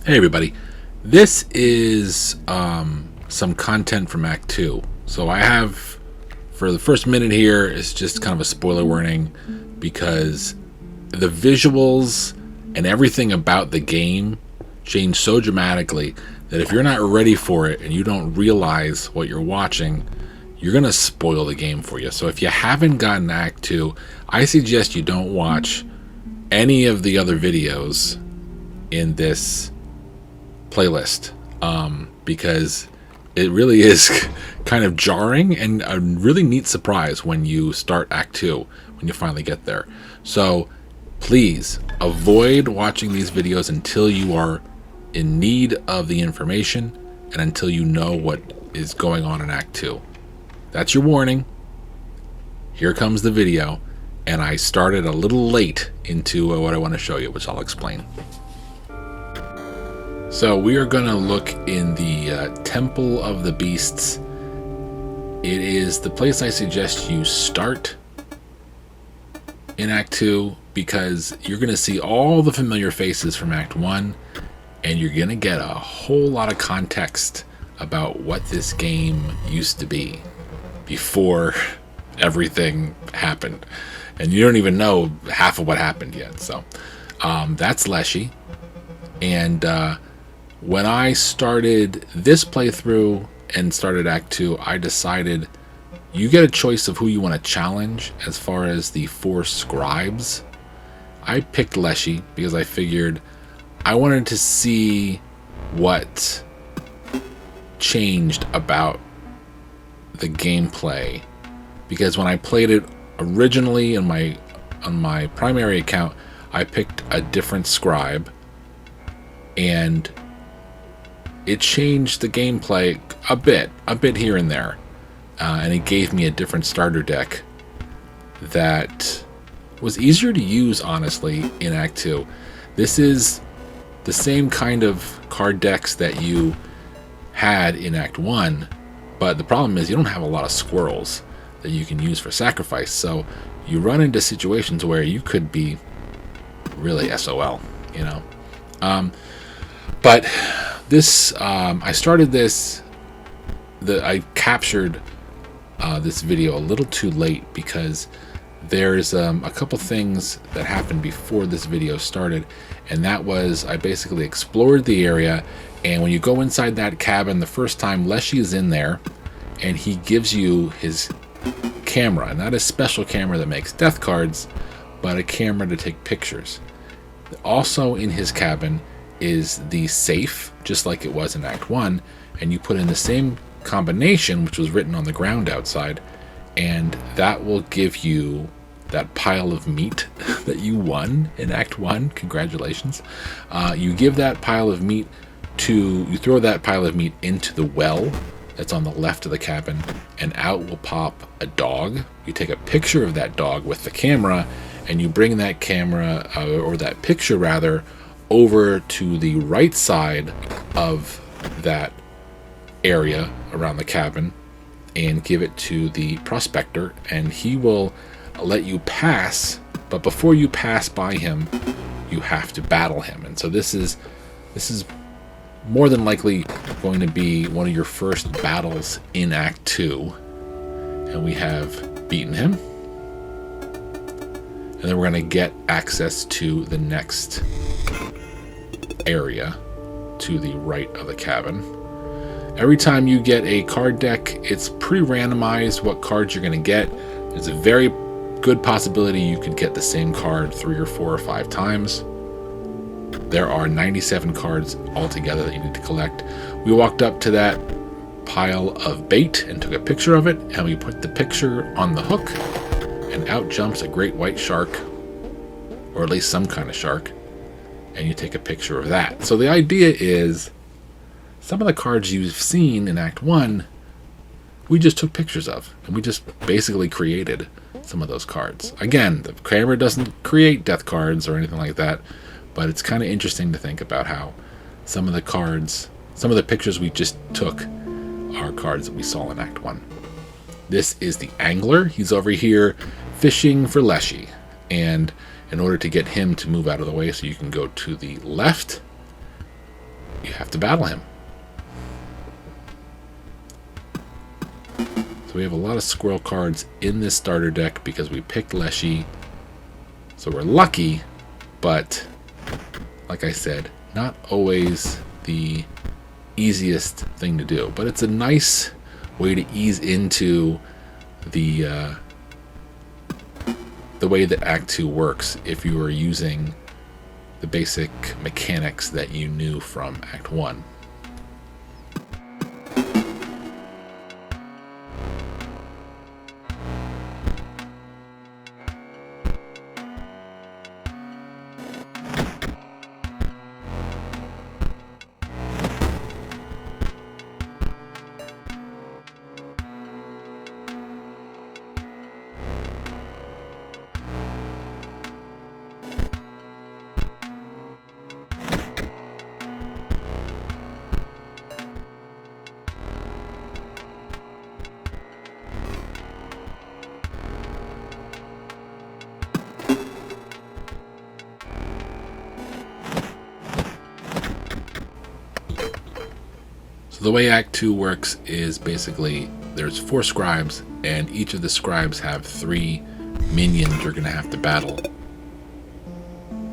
Hey everybody, this is some content from Act 2. So I have, for the first minute here, it's just kind of a spoiler warning because the visuals and everything about the game change so dramatically that if you're not ready for it and you don't realize what you're watching, you're going to spoil the game for you. So if you haven't gotten Act 2, I suggest you don't watch any of the other videos in this playlist because it really is kind of jarring and a really neat surprise when you start Act 2, when you finally get there. So please avoid watching these videos until you are in need of the information and until you know what is going on in Act 2. That's your warning. Here comes the video, and I started a little late into what I want to show you, which I'll explain. So we are going to look in the Temple of the Beasts. It is the place I suggest you start in Act 2 because you're going to see all the familiar faces from Act 1 and you're going to get a whole lot of context about what this game used to be before everything happened. And you don't even know half of what happened yet. So that's Leshy. And when I started this playthrough and started Act 2, I decided you get a choice of who you want to challenge as far as the 4 scribes. I picked Leshy because I figured I wanted to see what changed about the gameplay. Because when I played it originally on my primary account, I picked a different scribe, and it changed the gameplay a bit here and there, and it gave me a different starter deck that was easier to use, honestly, in Act 2. This is the same kind of card decks that you had in Act 1, but the problem is you don't have a lot of squirrels that you can use for sacrifice, so you run into situations where you could be really SOL, you know. But this, I started this, I captured this video a little too late because there's a couple things that happened before this video started, and that was I basically explored the area, and when you go inside that cabin the first time, Leshy is in there, and he gives you his camera, not a special camera that makes death cards, but a camera to take pictures. Also in his cabin is the safe, just like it was in Act 1, and you put in the same combination, which was written on the ground outside, and that will give you that pile of meat that you won in Act 1. Congratulations. You give that pile of meat you throw that pile of meat into the well that's on the left of the cabin, and out will pop a dog. You take a picture of that dog with the camera, and you bring that camera, or that picture rather, over to the right side of that area around the cabin and give it to the prospector, and he will let you pass, but before you pass by him you have to battle him. And so this is more than likely going to be one of your first battles in Act 2, and we have beaten him, and then we're going to get access to the next area to the right of the cabin. Every time you get a card deck, it's pre-randomized what cards you're going to get. There's a very good possibility you could get the same card 3 or 4 or 5 times. There are 97 cards altogether that you need to collect. We walked up to that pile of bait and took a picture of it, and we put the picture on the hook, and out jumps a great white shark, or at least some kind of shark, and you take a picture of that. So the idea is, some of the cards you've seen in Act 1, we just took pictures of, and we just basically created some of those cards. Again, the camera doesn't create death cards or anything like that, but it's kind of interesting to think about how some of the pictures we just took are cards that we saw in Act 1. This is the angler. He's over here fishing for Leshy, and in order to get him to move out of the way so you can go to the left, have to battle him. So we have a lot of squirrel cards in this starter deck because we picked Leshy. So we're lucky, but like I said, not always the easiest thing to do. But it's a nice way to ease into the way that Act 2 works if you are using the basic mechanics that you knew from Act 1. So the way Act 2 works is basically there's 4 scribes, and each of the scribes have 3 minions you're going to have to battle.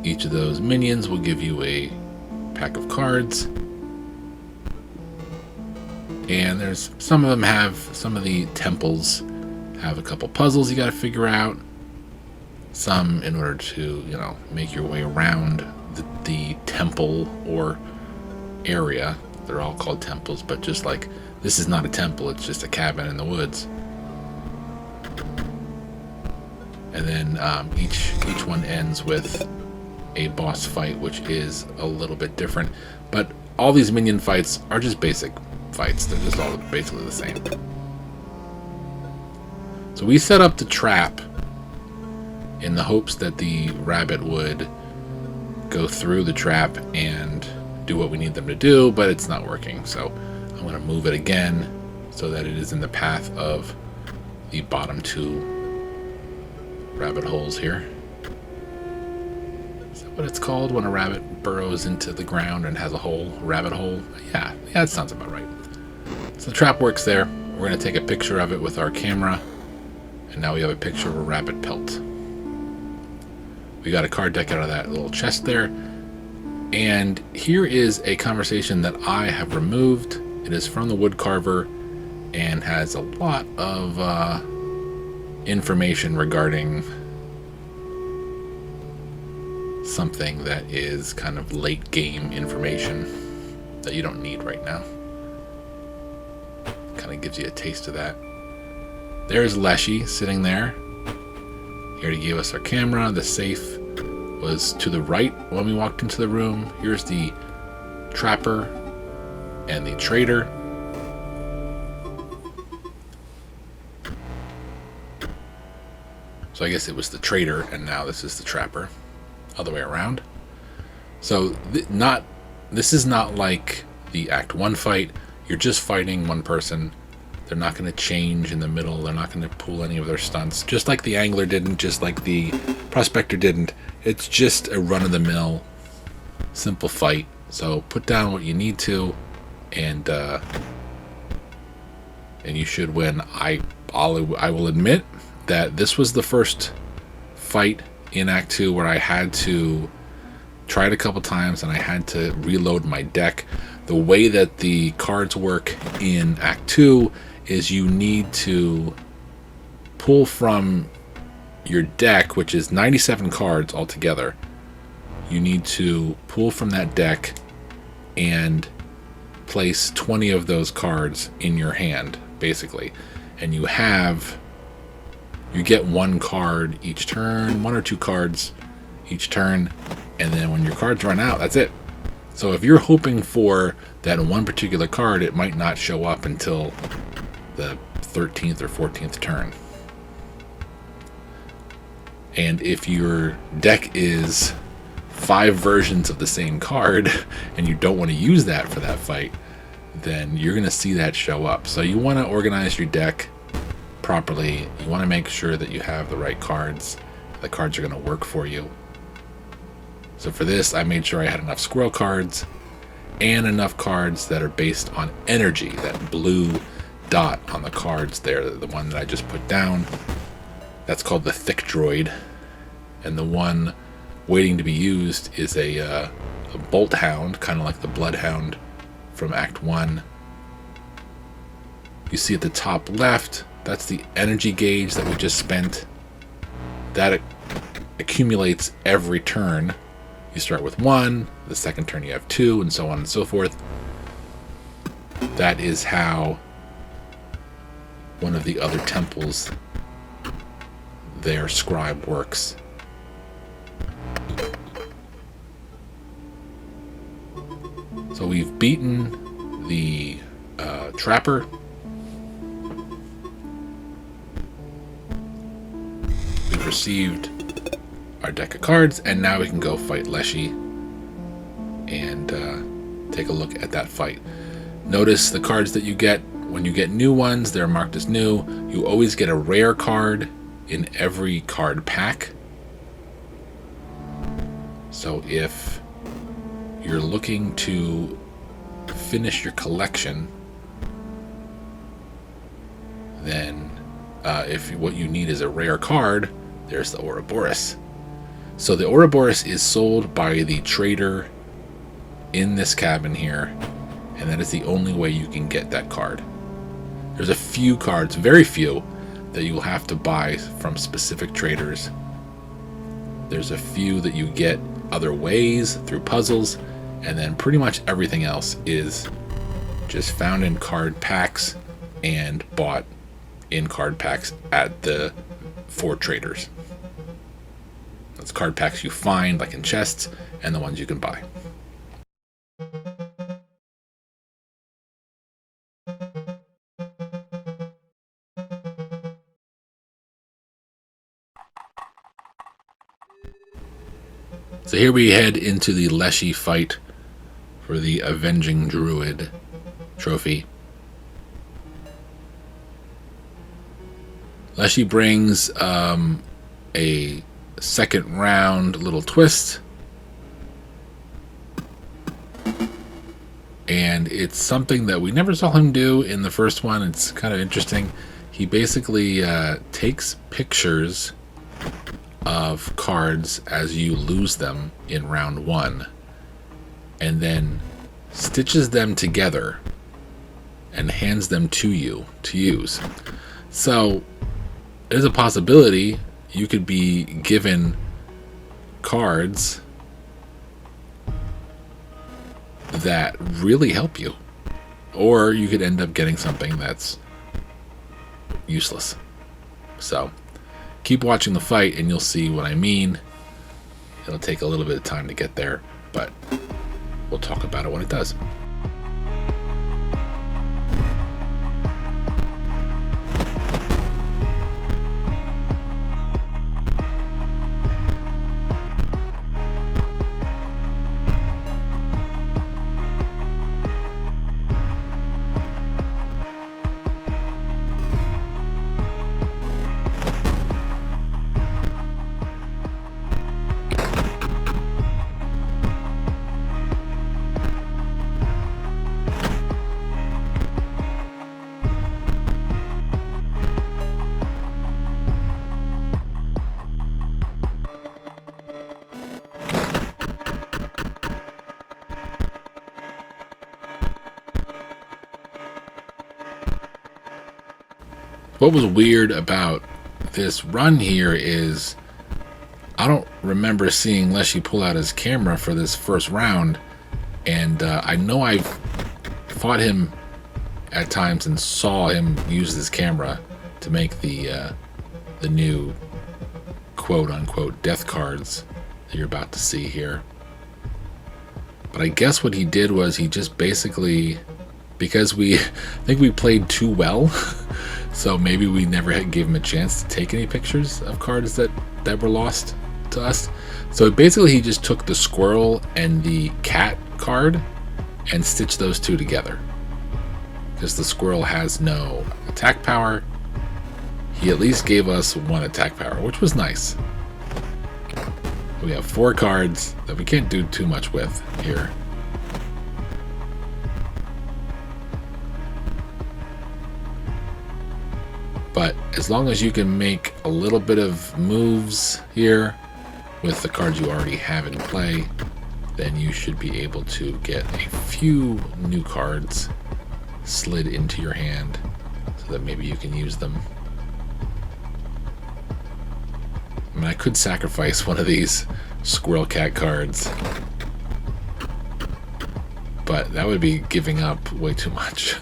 Each of those minions will give you a pack of cards, and there's some of the temples have a couple puzzles you got to figure out. Some in order to, make your way around the temple or area. They're all called temples, but just like this is not a temple, it's just a cabin in the woods. And then each one ends with a boss fight, which is a little bit different. But all these minion fights are just basic fights. They're just all basically the same. So we set up the trap in the hopes that the rabbit would go through the trap and do what we need them to do, but it's not working. So I'm going to move it again so that it is in the path of the bottom 2 rabbit holes here. Is that what it's called when a rabbit burrows into the ground and has a hole? Rabbit hole? Yeah, that sounds about right. So the trap works there. We're going to take a picture of it with our camera, and now we have a picture of a rabbit pelt. We got a card deck out of that little chest there. And here is a conversation that I have removed. It is from the Woodcarver and has a lot of information regarding something that is kind of late game information that you don't need right now. Kind of gives you a taste of that. There's Leshy sitting there. Here to give us our camera. The safe was to the right when we walked into the room. Here's the trapper and the trader. So I guess it was the trader, and now this is the trapper. Other way around. So this is not like the Act 1 fight. You're just fighting one person. They're not going to change in the middle. They're not going to pull any of their stunts. Just like the angler didn't, just like the prospector didn't. It's just a run-of-the-mill, simple fight. So put down what you need to, and you should win. I will admit that this was the first fight in Act 2 where I had to try it a couple times and I had to reload my deck. The way that the cards work in Act 2 is you need to pull from your deck, which is 97 cards altogether. You need to pull from that deck and place 20 of those cards in your hand, basically. And you get 1 card each turn, 1 or 2 cards each turn, and then when your cards run out, that's it. So if you're hoping for that one particular card, it might not show up until the 13th or 14th turn. And if your deck is 5 versions of the same card and you don't want to use that for that fight, then you're going to see that show up. So you want to organize your deck properly. You want to make sure that you have the right cards. The cards are going to work for you. So for this, I made sure I had enough squirrel cards, and enough cards that are based on energy. That blue dot on the cards there, the one that I just put down, that's called the thick Druid. And the one waiting to be used is a bolt hound, kind of like the bloodhound from Act 1. You see at the top left, that's the energy gauge that we just spent. That accumulates every turn. You start with 1, the second turn you have 2, and so on and so forth. That is how one of the other temples, their scribe, works. So we've beaten the trapper. We've received our deck of cards, and now we can go fight Leshy and take a look at that fight. Notice the cards that you get when you get new ones, they're marked as new. You always get a rare card in every card pack. So if you're looking to finish your collection, then if what you need is a rare card, there's the Ouroboros. So the Ouroboros is sold by the trader in this cabin here, and that is the only way you can get that card. There's a few cards, very few, that you will have to buy from specific traders. There's a few that you get other ways through puzzles, and then pretty much everything else is just found in card packs and bought in card packs at the 4 traders. That's card packs you find, like in chests, and the ones you can buy. So here we head into the Leshy fight for the Avenging Druid trophy. Leshy brings a second round little twist, and it's something that we never saw him do in the first one. It's kind of interesting. He basically takes pictures of cards as you lose them in round 1, and then stitches them together and hands them to you to use. So there's a possibility you could be given cards that really help you, or you could end up getting something that's useless. So keep watching the fight and you'll see what I mean. It'll take a little bit of time to get there, but we'll talk about it when it does. What was weird about this run here is I don't remember seeing Leshy pull out his camera for this first round, and I know I've fought him at times and saw him use his camera to make the new quote-unquote death cards that you're about to see here. But I guess what he did was he just basically, because I think we played too well, so maybe we never gave him a chance to take any pictures of cards that were lost to us. So basically he just took the squirrel and the cat card and stitched those two together. Because the squirrel has no attack power, he at least gave us 1 attack power, which was nice. We have 4 cards that we can't do too much with here. But as long as you can make a little bit of moves here with the cards you already have in play, then you should be able to get a few new cards slid into your hand so that maybe you can use them. I mean, I could sacrifice one of these Squirrel Cat cards, but that would be giving up way too much.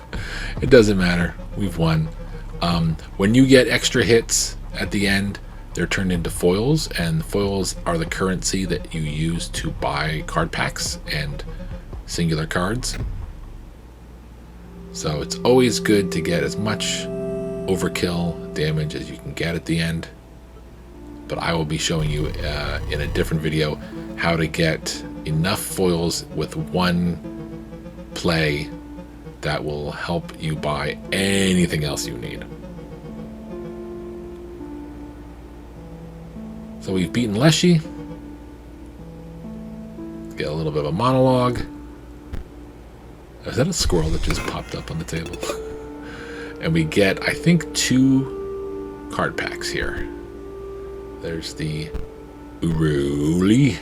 It doesn't matter. We've won. When you get extra hits at the end, they're turned into foils, and foils are the currency that you use to buy card packs and singular cards. So it's always good to get as much overkill damage as you can get at the end. But I will be showing you in a different video how to get enough foils with one play that will help you buy anything else you need. So we've beaten Leshy. Get a little bit of a monologue. Is that a squirrel that just popped up on the table? And we get, I think, 2 card packs here. There's the Uruli.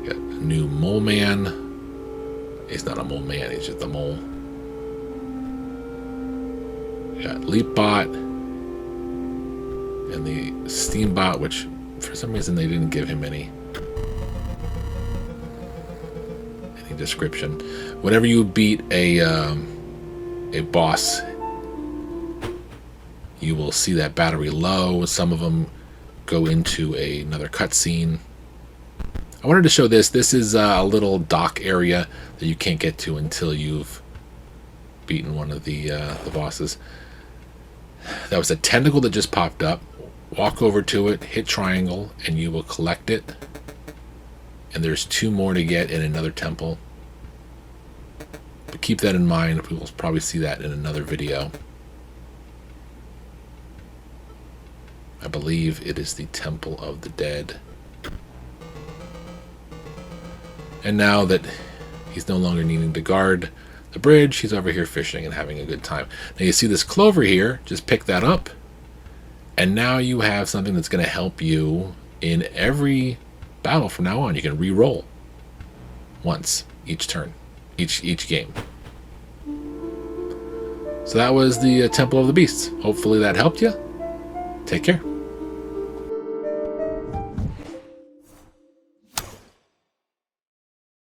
Got a new Mole Man. He's not a Mole Man, he's just a mole. Got Leapbot and the Steambot, which for some reason they didn't give him any description. Whenever you beat a boss, you will see that battery low. Some of them go into another cutscene. I wanted to show this. This is a little dock area that you can't get to until you've beaten one of the bosses. That was a tentacle that just popped up. Walk over to it, hit triangle, and you will collect it. And there's 2 more to get in another temple. But keep that in mind. We will probably see that in another video. I believe it is the Temple of the Dead. And now that he's no longer needing to guard the bridge, he's over here fishing and having a good time. Now you see this clover here, just pick that up, and now you have something that's going to help you in every battle from now on. You can re-roll once each turn, each game. So that was the Temple of the Beasts. Hopefully that helped you. Take care.